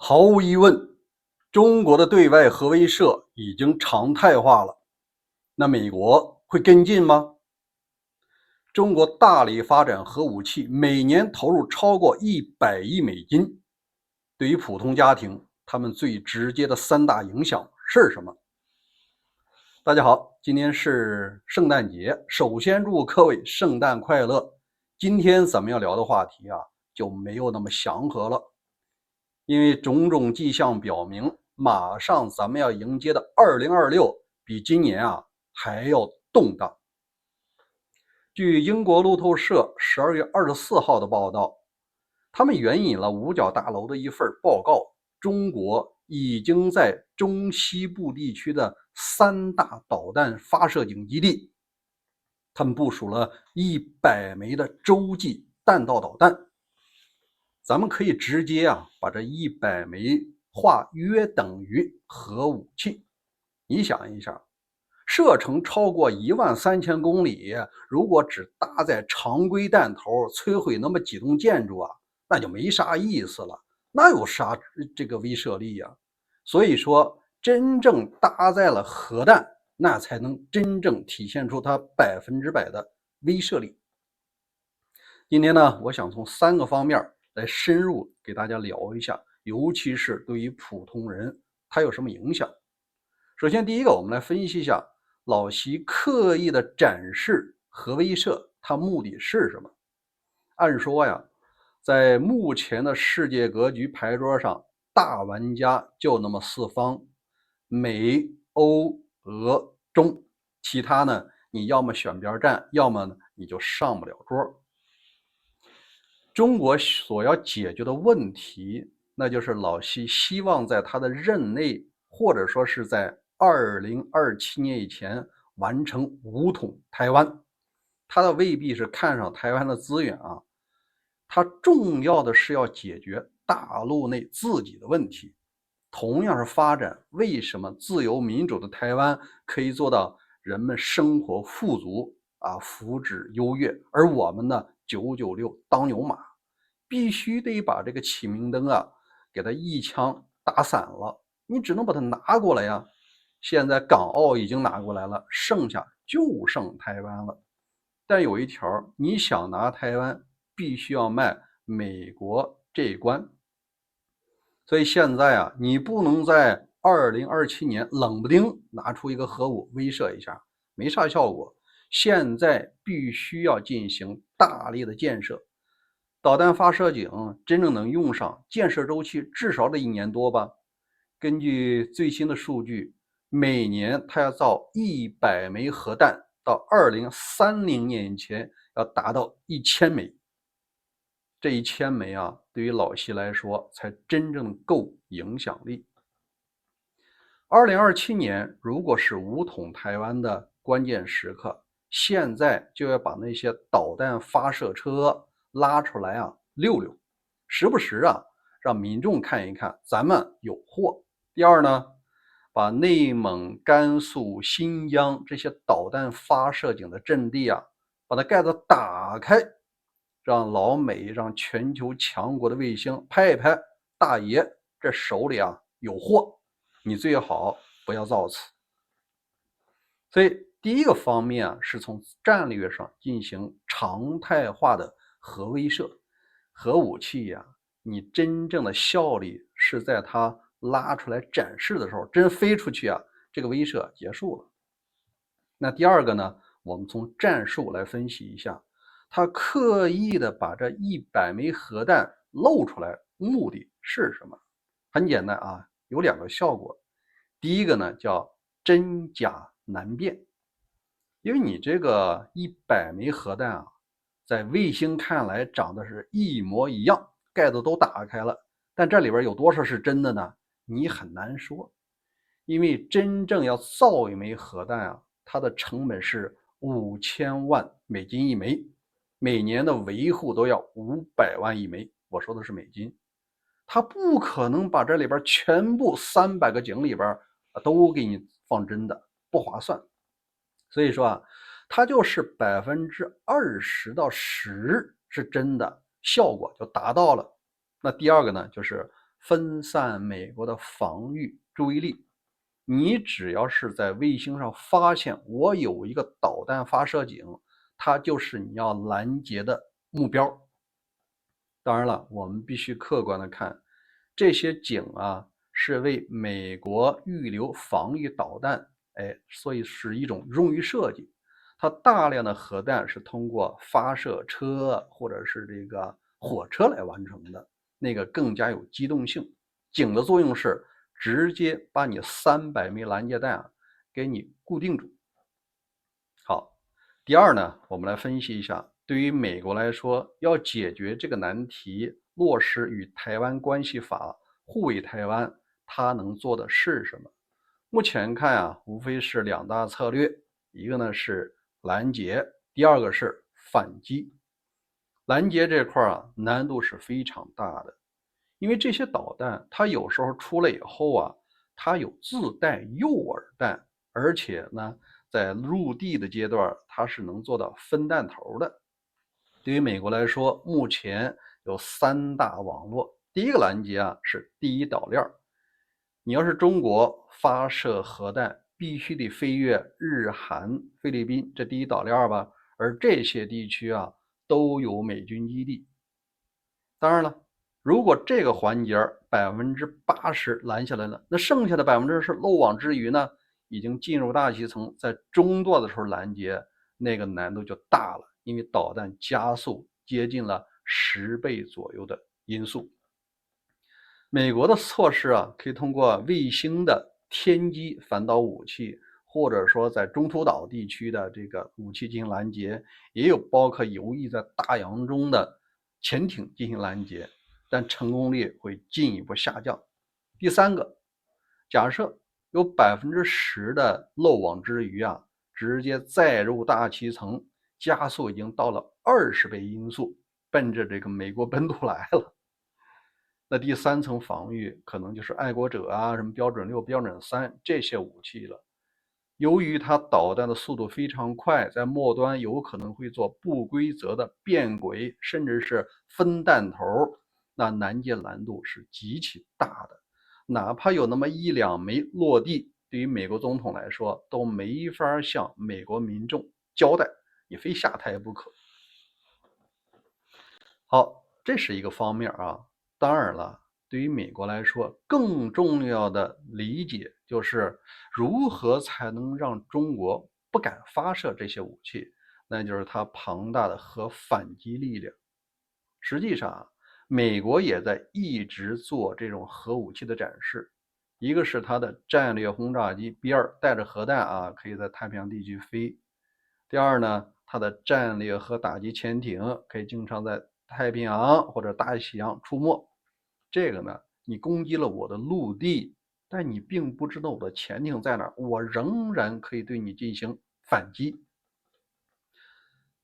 毫无疑问，中国的对外核威慑已经常态化了。那美国会跟进吗？中国大力发展核武器，每年投入超过100亿美金。对于普通家庭，他们最直接的三大影响是什么？大家好，今天是圣诞节，首先祝各位圣诞快乐。今天咱们要聊的话题就没有那么祥和了。因为种种迹象表明，马上咱们要迎接的2026比今年还要动荡。据英国路透社12月24号的报道，他们援引了五角大楼的一份报告，中国已经在中西部地区的3大导弹发射井基地，他们部署了100枚的洲际弹道导弹。咱们可以直接把这100枚化约等于核武器。你想一下，射程超过13000公里，如果只搭载常规弹头，摧毁那么几栋建筑那就没啥意思了，那有啥这个威慑力所以说，真正搭载了核弹，那才能真正体现出它100%的威慑力。今天呢，我想从3个方面来深入给大家聊一下，尤其是对于普通人它有什么影响。首先第一个，我们来分析一下老习刻意的展示核威慑，它目的是什么？按说在目前的世界格局牌桌上，大玩家就那么4方，美、欧、俄、中，其他呢，你要么选边站，要么呢你就上不了桌。中国所要解决的问题，那就是老习希望在他的任内，或者说是在2027年以前完成武统台湾。他的未必是看上台湾的资源他重要的是要解决大陆内自己的问题。同样是发展，为什么自由民主的台湾可以做到人们生活富足福祉优越，而我们呢996当牛马，必须得把这个启明灯给它一枪打散了，你只能把它拿过来呀。现在港澳已经拿过来了，剩下就剩台湾了。但有一条，你想拿台湾，必须要迈美国这一关。所以现在你不能在2027年冷不丁拿出一个核武威慑一下，没啥效果。现在必须要进行大力的建设，导弹发射井真正能用上，建设周期至少得1年多吧。根据最新的数据，每年它要造100枚核弹，到2030年以前要达到1000枚。这1000枚对于老习来说才真正够影响力。2027年如果是武统台湾的关键时刻，现在就要把那些导弹发射车拉出来溜溜，时不时让民众看一看咱们有货。第二呢，把内蒙、甘肃、新疆这些导弹发射井的阵地把它盖子打开，让老美、让全球强国的卫星拍一拍，大爷这手里有货，你最好不要造次。所以第一个方面是从战略上进行常态化的核威慑。核武器你真正的效力是在它拉出来展示的时候，真飞出去这个威慑结束了。那第二个呢，我们从战术来分析一下，他刻意的把这100枚核弹露出来，目的是什么？很简单有2个效果。第一个呢叫真假难辨，因为你这个100枚核弹在卫星看来长得是一模一样，盖子都打开了，但这里边有多少是真的呢？你很难说，因为真正要造一枚核弹它的成本是5000万美金一枚，每年的维护都要500万一枚，我说的是美金。他不可能把这里边全部300个井里边都给你放真的，不划算。所以说它就是20%到10%是真的，效果就达到了。那第二个呢，就是分散美国的防御注意力。你只要是在卫星上发现我有一个导弹发射井，它就是你要拦截的目标。当然了，我们必须客观的看，这些井啊是为美国预留防御导弹，所以是一种冗余设计。它大量的核弹是通过发射车或者是这个火车来完成的，那个更加有机动性。井的作用是直接把你300枚拦截弹给你固定住。好，第二呢，我们来分析一下，对于美国来说，要解决这个难题，落实与台湾关系法，护卫台湾，它能做的是什么？目前看啊，无非是2大策略，一个呢是拦截，第二个是反击。拦截这块啊，难度是非常大的，因为这些导弹它有时候出来以后啊，它有自带诱饵弹，而且呢，在入地的阶段，它是能做到分弹头的。对于美国来说，目前有3大网络。第一个拦截啊是第一岛链，你要是中国发射核弹，必须得飞越日韩、菲律宾这第一岛链吧，而这些地区啊都有美军基地。当然了，如果这个环节80%拦下来了，那剩下的10%漏网之鱼呢，已经进入大气层，在中段的时候拦截，那个难度就大了，因为导弹加速接近了10倍左右的音速。美国的措施啊，可以通过卫星的天基反导武器，或者说在中途岛地区的这个武器进行拦截，也有包括游弋在大洋中的潜艇进行拦截，但成功率会进一步下降。第三个，假设有10%的漏网之鱼啊，直接载入大气层，加速已经到了20倍音速，奔着这个美国本土来了。那第3层防御可能就是爱国者啊，什么标准6、标准3这些武器了。由于它导弹的速度非常快，在末端有可能会做不规则的变轨，甚至是分弹头，那拦截难度是极其大的。哪怕有那么1、2枚落地，对于美国总统来说都没法向美国民众交代，你非下台不可。好，这是一个方面啊。当然了，对于美国来说，更重要的理解就是如何才能让中国不敢发射这些武器，那就是它庞大的核反击力量。实际上啊，美国也在一直做这种核武器的展示。一个是它的战略轰炸机 B2 带着核弹啊，可以在太平洋地区飞。第二呢，它的战略核打击潜艇可以经常在太平洋或者大西洋出没。这个呢，你攻击了我的陆地，但你并不知道我的潜艇在哪儿，我仍然可以对你进行反击。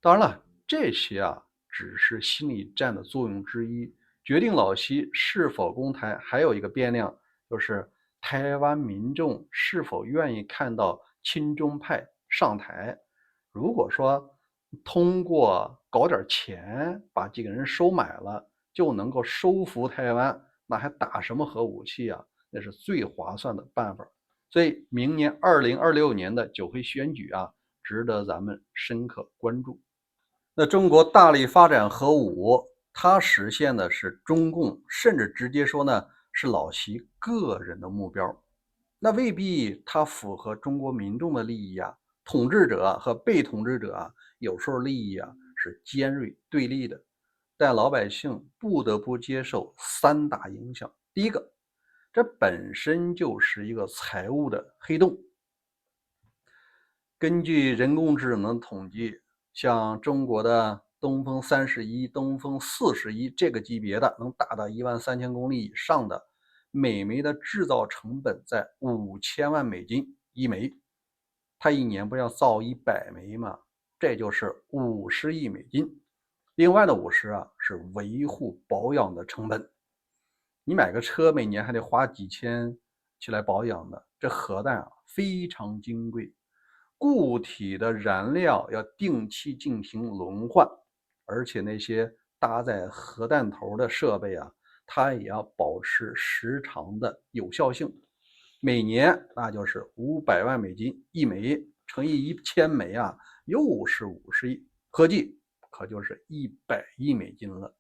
当然了，这些啊只是心理战的作用之一，决定老习是否攻台还有一个变量，就是台湾民众是否愿意看到亲中派上台。如果说通过搞点钱把几个人收买了，就能够收服台湾，那还打什么核武器啊？那是最划算的办法。所以明年2026年的9回选举啊，值得咱们深刻关注。那中国大力发展核武，它实现的是中共，甚至直接说呢是老习个人的目标。那未必它符合中国民众的利益啊。统治者和被统治者啊，有时候利益啊是尖锐对立的，但老百姓不得不接受3大影响。第一个，这本身就是一个财务的黑洞。根据人工智能统计，像中国的东风31、东风41这个级别的，能达到13000公里以上的，每枚的制造成本在5000万美金一枚。它一年不要造100枚吗？这就是50亿美金。另外的50啊，是维护保养的成本。你买个车每年还得花几千去来保养的，这核弹啊非常金贵。固体的燃料要定期进行轮换，而且那些搭载核弹头的设备啊，它也要保持时长的有效性。每年那就是500万美金1枚，乘以1000枚啊，又是50亿，合计可就是100亿美金了。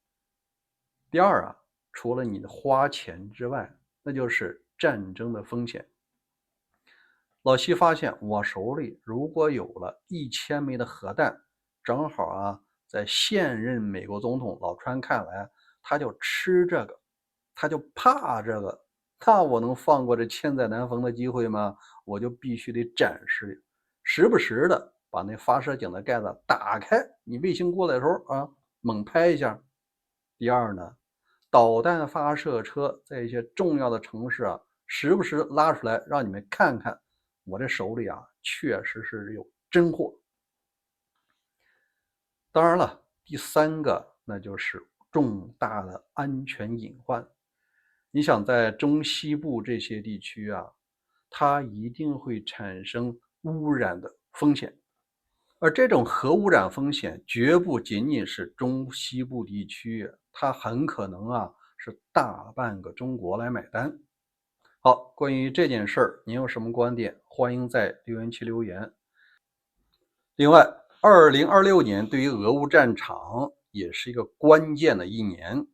第二啊，除了你的花钱之外，那就是战争的风险。老西发现，我手里如果有了1000枚的核弹，正好啊，在现任美国总统老川看来，他就吃这个，他就怕这个，那我能放过这千载难逢的机会吗？我就必须得展示，时不时的把那发射井的盖子打开，你卫星过来的时候啊，猛拍一下。第二呢，导弹发射车在一些重要的城市啊，时不时拉出来让你们看看，我这手里啊确实是有真货。当然了，第三个那就是重大的安全隐患。你想在中西部这些地区啊，它一定会产生污染的风险，而这种核污染风险绝不仅仅是中西部地区，它很可能啊是大半个中国来买单。好，关于这件事儿，您有什么观点？欢迎在留言区留言。另外，2026年对于俄乌战场也是一个关键的一年。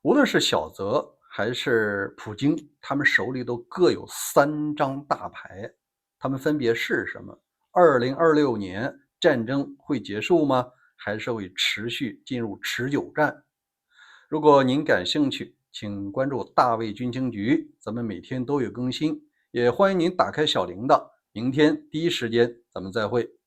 无论是小泽还是普京，他们手里都各有3张大牌，他们分别是什么？2026年战争会结束吗？还是会持续进入持久战？如果您感兴趣，请关注大卫军情局，咱们每天都有更新，也欢迎您打开小铃铛，明天第一时间咱们再会。